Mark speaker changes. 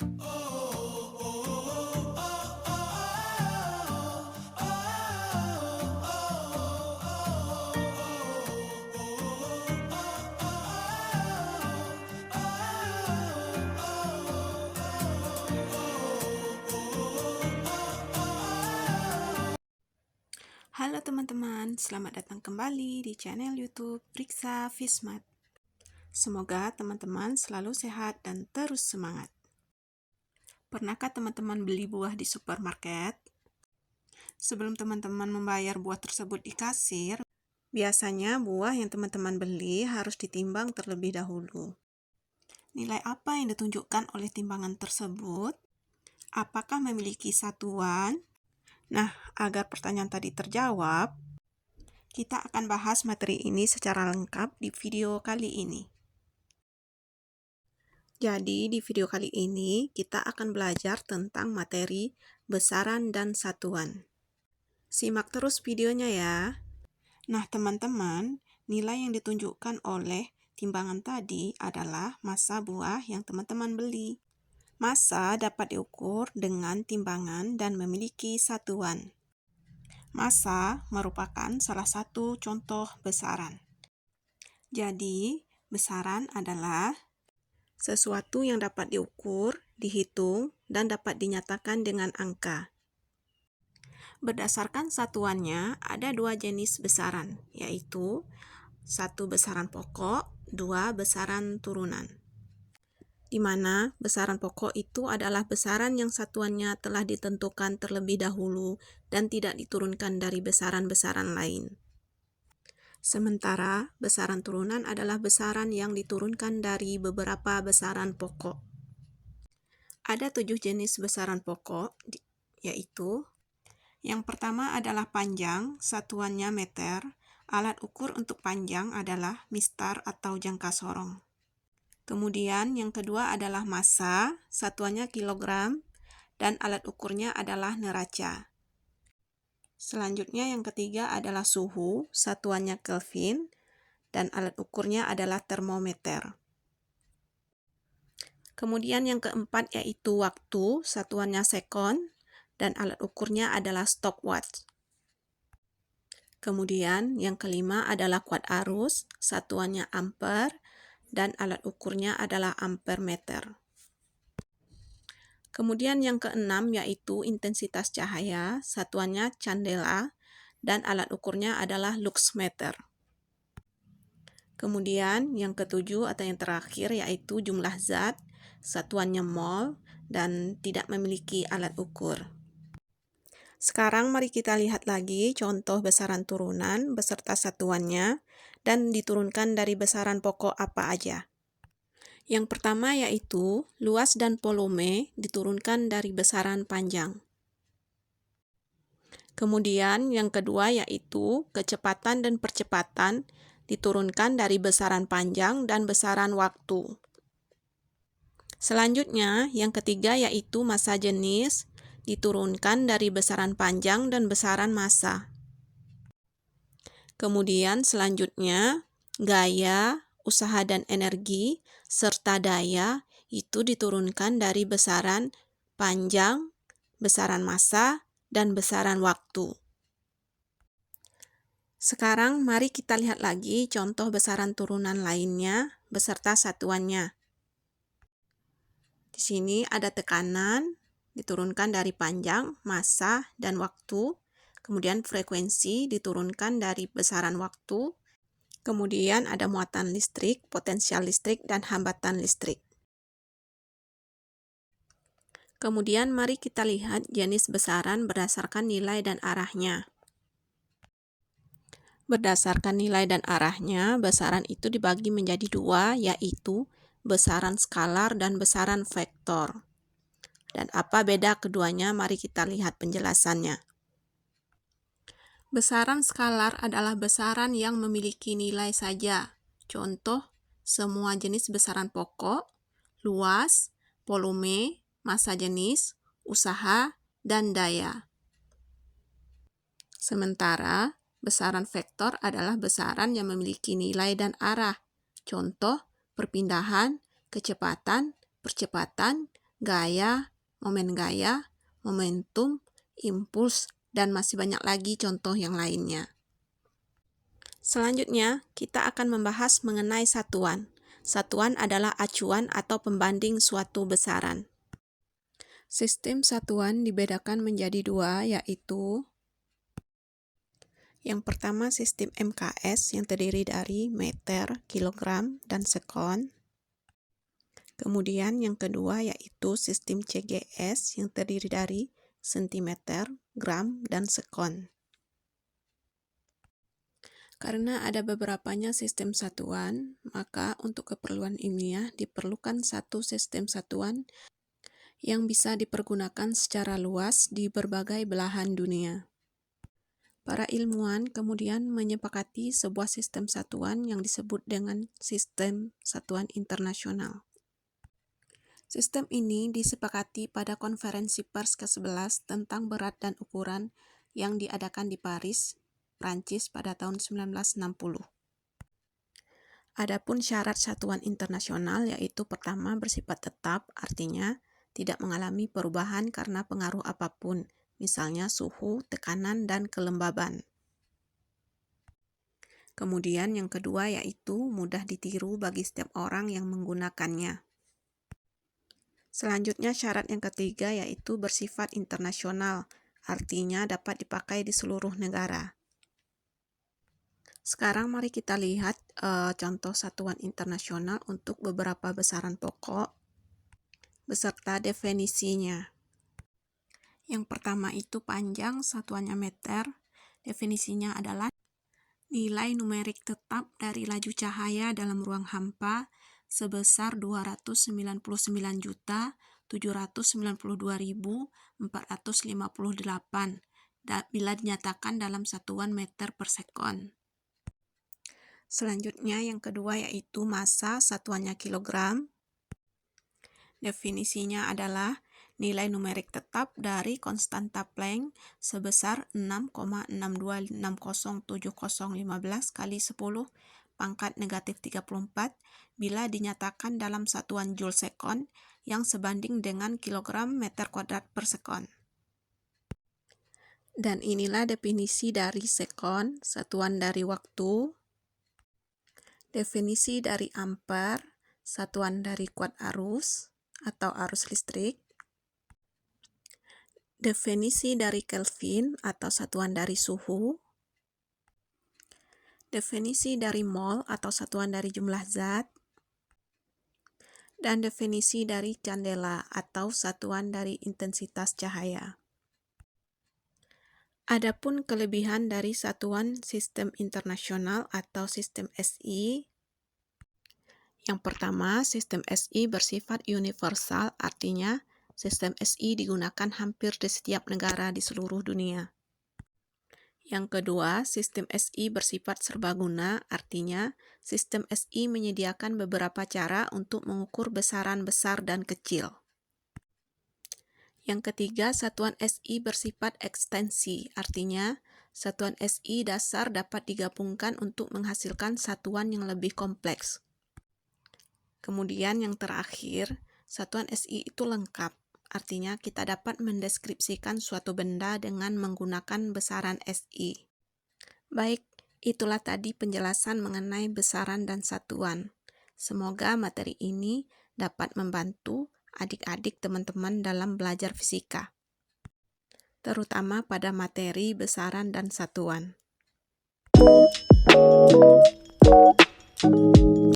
Speaker 1: Halo teman-teman, selamat datang kembali di channel YouTube Priksa Fismat. Semoga teman-teman selalu sehat dan terus semangat. Pernahkah teman-teman beli buah di supermarket? Sebelum teman-teman membayar buah tersebut di kasir, biasanya buah yang teman-teman beli harus ditimbang terlebih dahulu. Nilai apa yang ditunjukkan oleh timbangan tersebut? Apakah memiliki satuan? Nah, agar pertanyaan tadi terjawab, kita akan bahas materi ini secara lengkap di video kali ini. Jadi, di video kali ini kita akan belajar tentang materi besaran dan satuan. Simak terus videonya ya. Nah, teman-teman, nilai yang ditunjukkan oleh timbangan tadi adalah massa buah yang teman-teman beli. Massa dapat diukur dengan timbangan dan memiliki satuan. Massa merupakan salah satu contoh besaran. Jadi, besaran adalah sesuatu yang dapat diukur, dihitung, dan dapat dinyatakan dengan angka. Berdasarkan satuannya, ada dua jenis besaran, yaitu satu besaran pokok, dua besaran turunan. Di mana besaran pokok itu adalah besaran yang satuannya telah ditentukan terlebih dahulu dan tidak diturunkan dari besaran-besaran lain. Sementara besaran turunan adalah besaran yang diturunkan dari beberapa besaran pokok. Ada 7 jenis besaran pokok, yaitu yang pertama adalah panjang, satuannya meter. Alat ukur untuk panjang adalah mistar atau jangka sorong. Kemudian yang kedua adalah massa, satuannya kilogram, dan alat ukurnya adalah neraca. Selanjutnya yang ketiga adalah suhu, satuannya Kelvin, dan alat ukurnya adalah termometer. Kemudian yang keempat yaitu waktu, satuannya sekon, dan alat ukurnya adalah stopwatch. Kemudian yang kelima adalah kuat arus, satuannya ampere, dan alat ukurnya adalah ampere meter. Kemudian yang keenam yaitu intensitas cahaya, satuannya candela, dan alat ukurnya adalah lux meter. Kemudian yang ketujuh atau yang terakhir yaitu jumlah zat, satuannya mol, dan tidak memiliki alat ukur. Sekarang mari kita lihat lagi contoh besaran turunan beserta satuannya dan diturunkan dari besaran pokok apa aja. Yang pertama yaitu luas dan volume diturunkan dari besaran panjang. Kemudian yang kedua yaitu kecepatan dan percepatan diturunkan dari besaran panjang dan besaran waktu. Selanjutnya yang ketiga yaitu massa jenis diturunkan dari besaran panjang dan besaran massa. Kemudian selanjutnya gaya, usaha dan energi, serta daya itu diturunkan dari besaran panjang, besaran massa, dan besaran waktu. Sekarang mari kita lihat lagi contoh besaran turunan lainnya beserta satuannya. Di sini ada tekanan, diturunkan dari panjang, massa, dan waktu. Kemudian frekuensi diturunkan dari besaran waktu. Kemudian ada muatan listrik, potensial listrik, dan hambatan listrik. Kemudian mari kita lihat jenis besaran berdasarkan nilai dan arahnya. Berdasarkan nilai dan arahnya, besaran itu dibagi menjadi dua, yaitu besaran skalar dan besaran vektor. Dan apa beda keduanya? Mari kita lihat penjelasannya. Besaran skalar adalah besaran yang memiliki nilai saja. Contoh, semua jenis besaran pokok, luas, volume, massa jenis, usaha, dan daya. Sementara, besaran vektor adalah besaran yang memiliki nilai dan arah. Contoh, perpindahan, kecepatan, percepatan, gaya, momentum, impuls, dan masih banyak lagi contoh yang lainnya. Selanjutnya, kita akan membahas mengenai satuan. Satuan adalah acuan atau pembanding suatu besaran. Sistem satuan dibedakan menjadi dua, yaitu yang pertama sistem MKS yang terdiri dari meter, kilogram, dan sekon. Kemudian yang kedua yaitu sistem CGS yang terdiri dari sentimeter, gram, dan sekon. Karena ada beberapanya sistem satuan, maka untuk keperluan ilmiah diperlukan satu sistem satuan yang bisa dipergunakan secara luas di berbagai belahan dunia. Para ilmuwan kemudian menyepakati sebuah sistem satuan yang disebut dengan sistem satuan internasional. Sistem ini disepakati pada konferensi pers ke-11 tentang berat dan ukuran yang diadakan di Paris, Prancis pada tahun 1960. Adapun syarat satuan internasional yaitu pertama bersifat tetap, artinya tidak mengalami perubahan karena pengaruh apapun, misalnya suhu, tekanan, dan kelembaban. Kemudian yang kedua yaitu mudah ditiru bagi setiap orang yang menggunakannya. Selanjutnya syarat yang ketiga yaitu bersifat internasional, artinya dapat dipakai di seluruh negara. Sekarang mari kita lihat contoh satuan internasional untuk beberapa besaran pokok beserta definisinya. Yang pertama itu panjang, satuannya meter. Definisinya adalah nilai numerik tetap dari laju cahaya dalam ruang hampa sebesar 299.792.458 bila dinyatakan dalam satuan meter per sekon. Selanjutnya yang kedua yaitu massa, satuannya kilogram. Definisinya adalah nilai numerik tetap dari konstanta Planck sebesar 6,62607015 kali 10 pangkat negatif 34 bila dinyatakan dalam satuan joule sekon yang sebanding dengan kilogram meter kuadrat per sekon. Dan inilah definisi dari sekon, satuan dari waktu. Definisi dari ampere, satuan dari kuat arus atau arus listrik. Definisi dari Kelvin atau satuan dari suhu. Definisi dari mol atau satuan dari jumlah zat. Dan definisi dari candela atau satuan dari intensitas cahaya. Adapun kelebihan dari satuan sistem internasional atau sistem SI. Yang pertama, sistem SI bersifat universal, artinya sistem SI digunakan hampir di setiap negara di seluruh dunia. Yang kedua, sistem SI bersifat serbaguna, artinya sistem SI menyediakan beberapa cara untuk mengukur besaran besar dan kecil. Yang ketiga, satuan SI bersifat ekstensi, artinya satuan SI dasar dapat digabungkan untuk menghasilkan satuan yang lebih kompleks. Kemudian yang terakhir, satuan SI itu lengkap, artinya kita dapat mendeskripsikan suatu benda dengan menggunakan besaran SI. Baik, itulah tadi penjelasan mengenai besaran dan satuan. Semoga materi ini dapat membantu adik-adik teman-teman dalam belajar fisika, terutama pada materi besaran dan satuan.